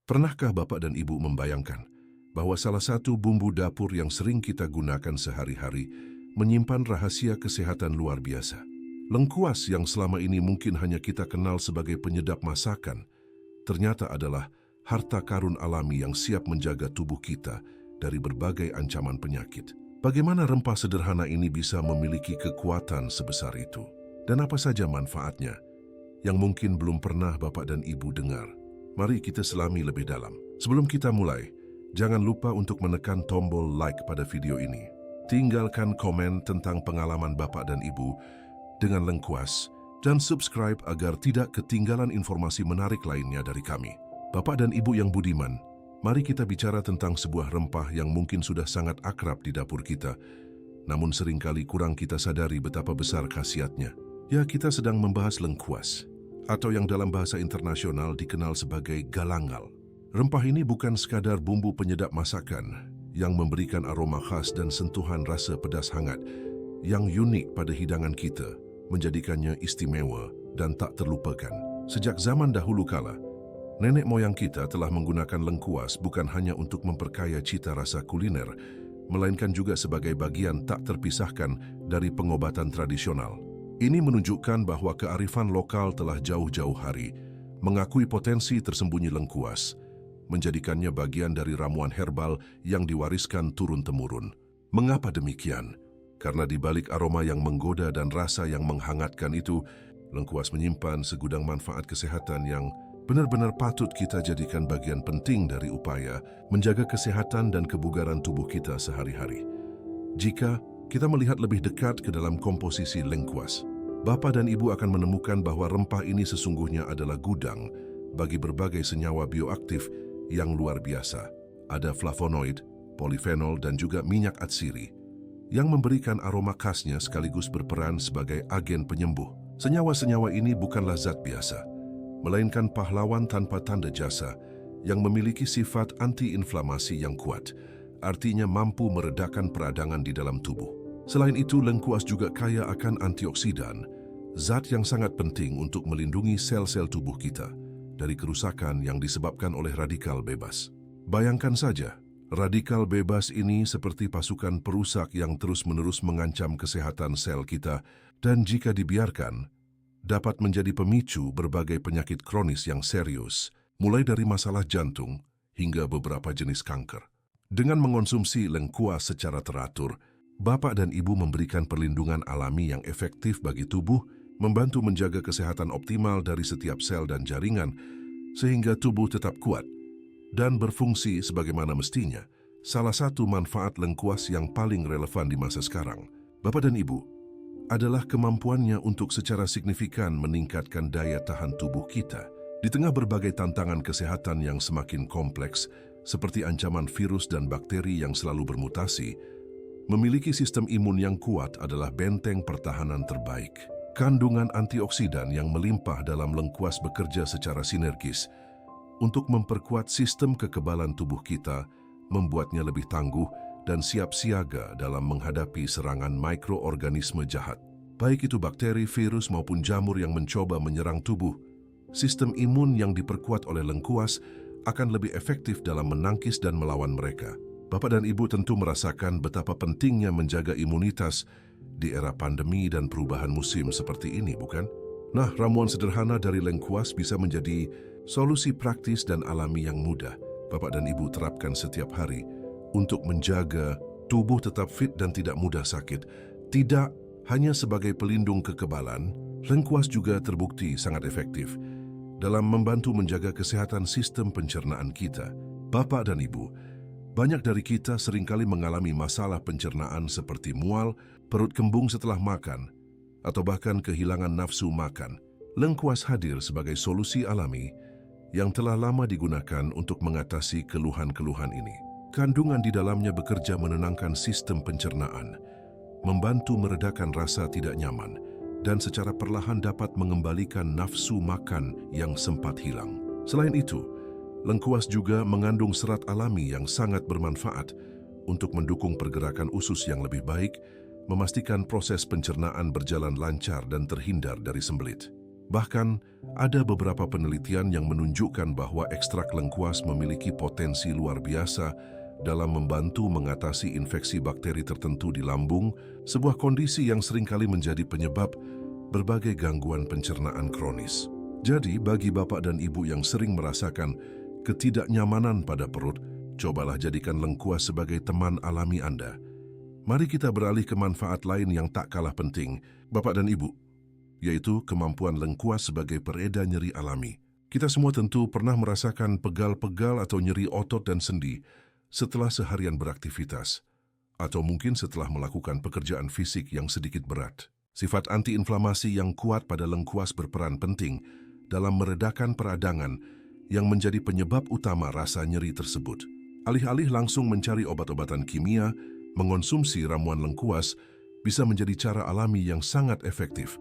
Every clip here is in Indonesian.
Pernahkah Bapak dan Ibu membayangkan bahwa salah satu bumbu dapur yang sering kita gunakan sehari-hari menyimpan rahasia kesehatan luar biasa? Lengkuas yang selama ini mungkin hanya kita kenal sebagai penyedap masakan, ternyata adalah harta karun alami yang siap menjaga tubuh kita dari berbagai ancaman penyakit. Bagaimana rempah sederhana ini bisa memiliki kekuatan sebesar itu? Dan apa saja manfaatnya yang mungkin belum pernah Bapak dan Ibu dengar? Mari kita selami lebih dalam. Sebelum kita mulai, jangan lupa untuk menekan tombol like pada video ini. Tinggalkan komen tentang pengalaman Bapak dan Ibu dengan lengkuas dan subscribe agar tidak ketinggalan informasi menarik lainnya dari kami. Bapak dan Ibu yang budiman, mari kita bicara tentang sebuah rempah yang mungkin sudah sangat akrab di dapur kita, namun seringkali kurang kita sadari betapa besar khasiatnya. Ya, kita sedang membahas lengkuas, atau yang dalam bahasa internasional dikenal sebagai galangal. Rempah ini bukan sekadar bumbu penyedap masakan yang memberikan aroma khas dan sentuhan rasa pedas hangat yang unik pada hidangan kita, menjadikannya istimewa dan tak terlupakan. Sejak zaman dahulu kala, nenek moyang kita telah menggunakan lengkuas bukan hanya untuk memperkaya cita rasa kuliner, melainkan juga sebagai bagian tak terpisahkan dari pengobatan tradisional. Ini menunjukkan bahwa kearifan lokal telah jauh-jauh hari mengakui potensi tersembunyi lengkuas, menjadikannya bagian dari ramuan herbal yang diwariskan turun-temurun. Mengapa demikian? Karena di balik aroma yang menggoda dan rasa yang menghangatkan itu, lengkuas menyimpan segudang manfaat kesehatan yang benar-benar patut kita jadikan bagian penting dari upaya menjaga kesehatan dan kebugaran tubuh kita sehari-hari. Jika kita melihat lebih dekat ke dalam komposisi lengkuas, Bapak dan Ibu akan menemukan bahwa rempah ini sesungguhnya adalah gudang bagi berbagai senyawa bioaktif yang luar biasa. Ada flavonoid, polifenol, dan juga minyak atsiri yang memberikan aroma khasnya sekaligus berperan sebagai agen penyembuh. Senyawa-senyawa ini bukanlah zat biasa, melainkan pahlawan tanpa tanda jasa yang memiliki sifat anti-inflamasi yang kuat, artinya mampu meredakan peradangan di dalam tubuh. Selain itu, lengkuas juga kaya akan antioksidan, zat yang sangat penting untuk melindungi sel-sel tubuh kita dari kerusakan yang disebabkan oleh radikal bebas. Bayangkan saja, radikal bebas ini seperti pasukan perusak yang terus-menerus mengancam kesehatan sel kita dan jika dibiarkan, dapat menjadi pemicu berbagai penyakit kronis yang serius, mulai dari masalah jantung hingga beberapa jenis kanker. Dengan mengonsumsi lengkuas secara teratur, Bapak dan Ibu memberikan perlindungan alami yang efektif bagi tubuh, membantu menjaga kesehatan optimal dari setiap sel dan jaringan, sehingga tubuh tetap kuat dan berfungsi sebagaimana mestinya. Salah satu manfaat lengkuas yang paling relevan di masa sekarang, Bapak dan Ibu, adalah kemampuannya untuk secara signifikan meningkatkan daya tahan tubuh kita. Di tengah berbagai tantangan kesehatan yang semakin kompleks, seperti ancaman virus dan bakteri yang selalu bermutasi, memiliki sistem imun yang kuat adalah benteng pertahanan terbaik. Kandungan antioksidan yang melimpah dalam lengkuas bekerja secara sinergis untuk memperkuat sistem kekebalan tubuh kita, membuatnya lebih tangguh dan siap siaga dalam menghadapi serangan mikroorganisme jahat. Baik itu bakteri, virus maupun jamur yang mencoba menyerang tubuh, sistem imun yang diperkuat oleh lengkuas akan lebih efektif dalam menangkis dan melawan mereka. Bapak dan Ibu tentu merasakan betapa pentingnya menjaga imunitas di era pandemi dan perubahan musim seperti ini, bukan? Nah, ramuan sederhana dari lengkuas bisa menjadi solusi praktis dan alami yang mudah Bapak dan Ibu terapkan setiap hari untuk menjaga tubuh tetap fit dan tidak mudah sakit. Tidak hanya sebagai pelindung kekebalan, lengkuas juga terbukti sangat efektif dalam membantu menjaga kesehatan sistem pencernaan kita. Bapak dan Ibu, banyak dari kita seringkali mengalami masalah pencernaan seperti mual, perut kembung setelah makan, atau bahkan kehilangan nafsu makan. Lengkuas hadir sebagai solusi alami yang telah lama digunakan untuk mengatasi keluhan-keluhan ini. Kandungan di dalamnya bekerja menenangkan sistem pencernaan, membantu meredakan rasa tidak nyaman, dan secara perlahan dapat mengembalikan nafsu makan yang sempat hilang. Selain itu, lengkuas juga mengandung serat alami yang sangat bermanfaat untuk mendukung pergerakan usus yang lebih baik, memastikan proses pencernaan berjalan lancar dan terhindar dari sembelit. Bahkan, ada beberapa penelitian yang menunjukkan bahwa ekstrak lengkuas memiliki potensi luar biasa dalam membantu mengatasi infeksi bakteri tertentu di lambung, sebuah kondisi yang seringkali menjadi penyebab berbagai gangguan pencernaan kronis. Jadi, bagi bapak dan ibu yang sering merasakan ketidaknyamanan pada perut, cobalah jadikan lengkuas sebagai teman alami Anda. Mari kita beralih ke manfaat lain yang tak kalah penting, bapak dan ibu, yaitu kemampuan lengkuas sebagai pereda nyeri alami. Kita semua tentu pernah merasakan pegal-pegal atau nyeri otot dan sendi setelah seharian beraktivitas, atau mungkin setelah melakukan pekerjaan fisik yang sedikit berat. Sifat antiinflamasi yang kuat pada lengkuas berperan penting dalam meredakan peradangan yang menjadi penyebab utama rasa nyeri tersebut. Alih-alih langsung mencari obat-obatan kimia, mengonsumsi ramuan lengkuas bisa menjadi cara alami yang sangat efektif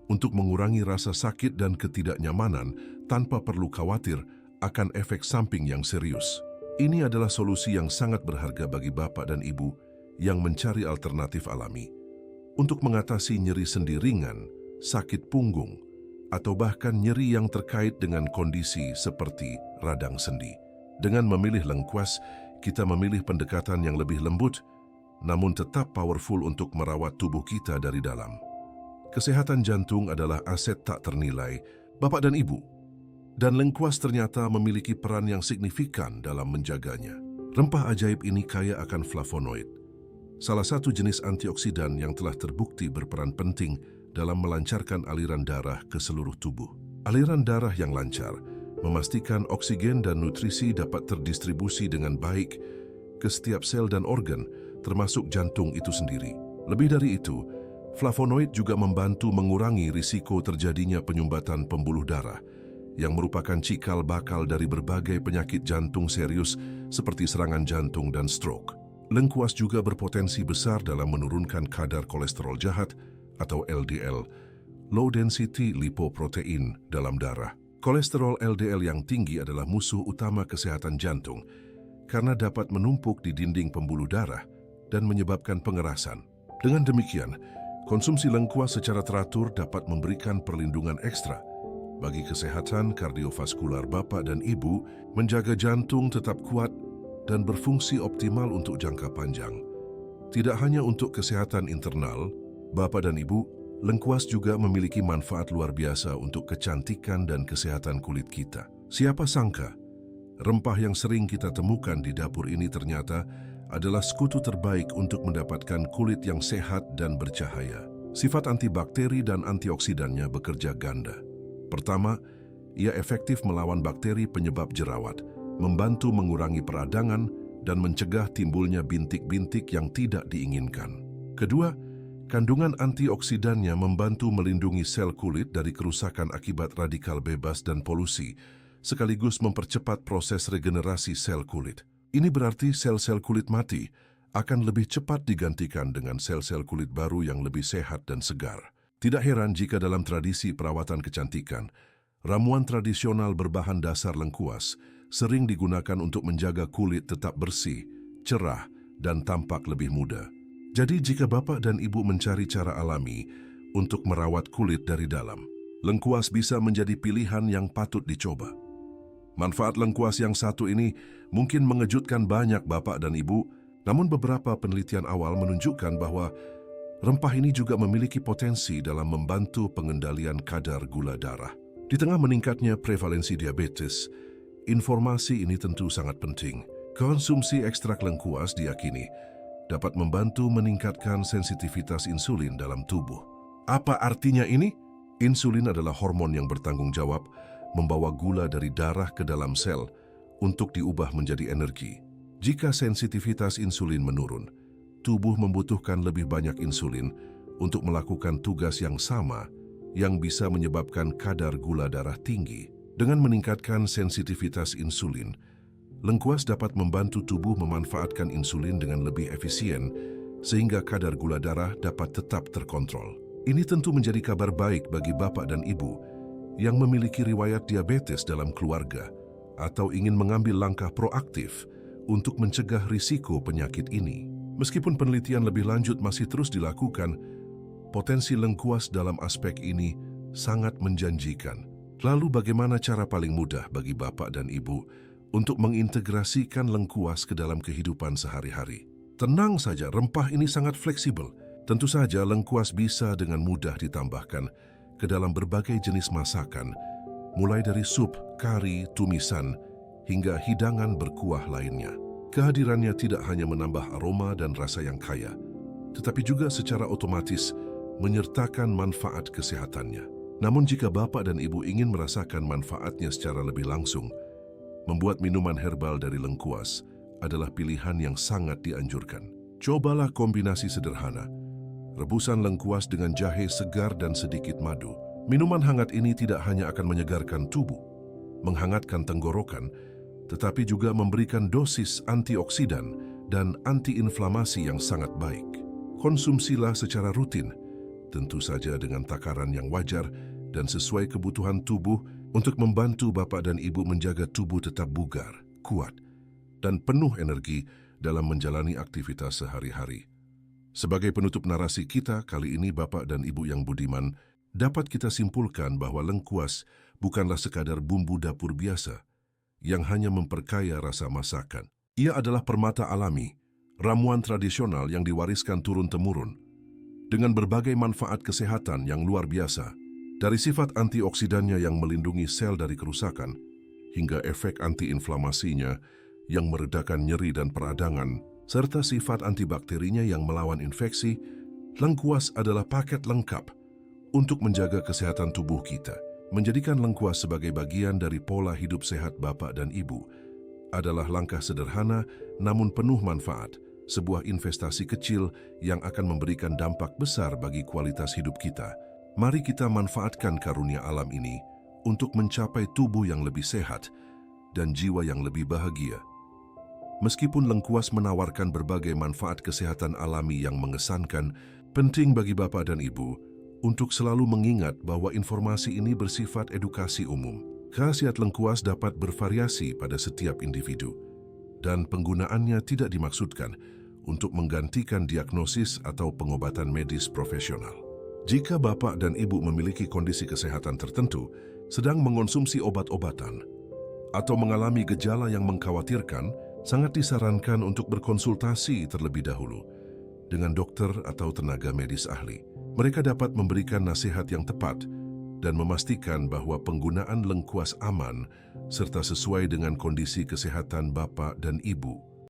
untuk mengurangi rasa sakit dan ketidaknyamanan tanpa perlu khawatir akan efek samping yang serius. Ini adalah solusi yang sangat berharga bagi bapak dan ibu yang mencari alternatif alami untuk mengatasi nyeri sendi ringan, sakit punggung, atau bahkan nyeri yang terkait dengan kondisi seperti radang sendi. Dengan memilih lengkuas, kita memilih pendekatan yang lebih lembut, namun tetap powerful untuk merawat tubuh kita dari dalam. Kesehatan jantung adalah aset tak ternilai, bapak dan ibu. Dan lengkuas ternyata memiliki peran yang signifikan dalam menjaganya. Rempah ajaib ini kaya akan flavonoid, salah satu jenis antioksidan yang telah terbukti berperan penting dalam melancarkan aliran darah ke seluruh tubuh. Aliran darah yang lancar memastikan oksigen dan nutrisi dapat terdistribusi dengan baik ke setiap sel dan organ, termasuk jantung itu sendiri. Lebih dari itu, flavonoid juga membantu mengurangi risiko terjadinya penyumbatan pembuluh darah, yang merupakan cikal bakal dari berbagai penyakit jantung serius seperti serangan jantung dan stroke. Lengkuas juga berpotensi besar dalam menurunkan kadar kolesterol jahat atau LDL, low density lipoprotein dalam darah. Kolesterol LDL yang tinggi adalah musuh utama kesehatan jantung karena dapat menumpuk di dinding pembuluh darah dan menyebabkan pengerasan. Dengan demikian, konsumsi lengkuas secara teratur dapat memberikan perlindungan ekstra bagi kesehatan kardiovaskular bapak dan ibu, menjaga jantung tetap kuat dan berfungsi optimal untuk jangka panjang. Tidak hanya untuk kesehatan internal, bapak dan ibu, lengkuas juga memiliki manfaat luar biasa untuk kecantikan dan kesehatan kulit kita. Siapa sangka, rempah yang sering kita temukan di dapur ini ternyata adalah sekutu terbaik untuk mendapatkan kulit yang sehat dan bercahaya. Sifat antibakteri dan antioksidannya bekerja ganda. Pertama, ia efektif melawan bakteri penyebab jerawat, membantu mengurangi peradangan dan mencegah timbulnya bintik-bintik yang tidak diinginkan. Kedua, kandungan antioksidannya membantu melindungi sel kulit dari kerusakan akibat radikal bebas dan polusi, sekaligus mempercepat proses regenerasi sel kulit. Ini berarti sel-sel kulit mati akan lebih cepat digantikan dengan sel-sel kulit baru yang lebih sehat dan segar. Tidak heran jika dalam tradisi perawatan kecantikan, ramuan tradisional berbahan dasar lengkuas sering digunakan untuk menjaga kulit tetap bersih, cerah, dan tampak lebih muda. Jadi jika bapak dan ibu mencari cara alami untuk merawat kulit dari dalam, lengkuas bisa menjadi pilihan yang patut dicoba. Manfaat lengkuas yang satu ini mungkin mengejutkan banyak bapak dan ibu, namun beberapa penelitian awal menunjukkan bahwa rempah ini juga memiliki potensi dalam membantu pengendalian kadar gula darah. Di tengah meningkatnya prevalensi diabetes, informasi ini tentu sangat penting. Konsumsi ekstrak lengkuas diyakini dapat membantu meningkatkan sensitivitas insulin dalam tubuh. Apa artinya ini? Insulin adalah hormon yang bertanggung jawab membawa gula dari darah ke dalam sel untuk diubah menjadi energi. Jika sensitivitas insulin menurun, tubuh membutuhkan lebih banyak insulin untuk melakukan tugas yang sama yang bisa menyebabkan kadar gula darah tinggi. Dengan meningkatkan sensitivitas insulin, lengkuas dapat membantu tubuh memanfaatkan insulin dengan lebih efisien sehingga kadar gula darah dapat tetap terkontrol. Ini tentu menjadi kabar baik bagi bapak dan ibu yang memiliki riwayat diabetes dalam keluarga atau ingin mengambil langkah proaktif untuk mencegah risiko penyakit ini. Meskipun penelitian lebih lanjut masih terus dilakukan, potensi lengkuas dalam aspek ini sangat menjanjikan. Lalu bagaimana cara paling mudah bagi Bapak dan Ibu untuk mengintegrasikan lengkuas ke dalam kehidupan sehari-hari? Tenang saja, rempah ini sangat fleksibel. Tentu saja lengkuas bisa dengan mudah ditambahkan ke dalam berbagai jenis masakan, mulai dari sup, kari, tumisan, hingga hidangan berkuah lainnya. Kehadirannya tidak hanya menambah aroma dan rasa yang kaya, tetapi juga secara otomatis menyertakan manfaat kesehatannya. Namun jika Bapak dan Ibu ingin merasakan manfaatnya secara lebih langsung, membuat minuman herbal dari lengkuas adalah pilihan yang sangat dianjurkan. Cobalah kombinasi sederhana, rebusan lengkuas dengan jahe segar dan sedikit madu. Minuman hangat ini tidak hanya akan menyegarkan tubuh, menghangatkan tenggorokan, tetapi juga memberikan dosis antioksidan dan antiinflamasi yang sangat baik. Konsumsilah secara rutin, tentu saja dengan takaran yang wajar dan sesuai kebutuhan tubuh untuk membantu Bapak dan Ibu menjaga tubuh tetap bugar, kuat, dan penuh energi dalam menjalani aktivitas sehari-hari. Sebagai penutup narasi kita kali ini, Bapak dan Ibu yang budiman, dapat kita simpulkan bahwa lengkuas bukanlah sekadar bumbu dapur biasa yang hanya memperkaya rasa masakan. Ia adalah permata alami, ramuan tradisional yang diwariskan turun-temurun, dengan berbagai manfaat kesehatan yang luar biasa, dari sifat antioksidannya yang melindungi sel dari kerusakan, hingga efek antiinflamasinya yang meredakan nyeri dan peradangan, serta sifat antibakterinya yang melawan infeksi. Lengkuas adalah paket lengkap untuk menjaga kesehatan tubuh kita. Menjadikan lengkuas sebagai bagian dari pola hidup sehat Bapak dan Ibu adalah langkah sederhana namun penuh manfaat, sebuah investasi kecil yang akan memberikan dampak besar bagi kualitas hidup kita. Mari kita manfaatkan karunia alam ini untuk mencapai tubuh yang lebih sehat dan jiwa yang lebih bahagia. Meskipun lengkuas menawarkan berbagai manfaat kesehatan alami yang mengesankan, penting bagi Bapak dan Ibu untuk selalu mengingat bahwa informasi ini bersifat edukasi umum. Khasiat lengkuas dapat bervariasi pada setiap individu, dan penggunaannya tidak dimaksudkan untuk menggantikan diagnosis atau pengobatan medis profesional. Jika Bapak dan Ibu memiliki kondisi kesehatan tertentu, sedang mengonsumsi obat-obatan, atau mengalami gejala yang mengkhawatirkan, sangat disarankan untuk berkonsultasi terlebih dahulu dengan dokter atau tenaga medis ahli. Mereka dapat memberikan nasihat yang tepat dan memastikan bahwa penggunaan lengkuas aman serta sesuai dengan kondisi kesehatan Bapak dan Ibu.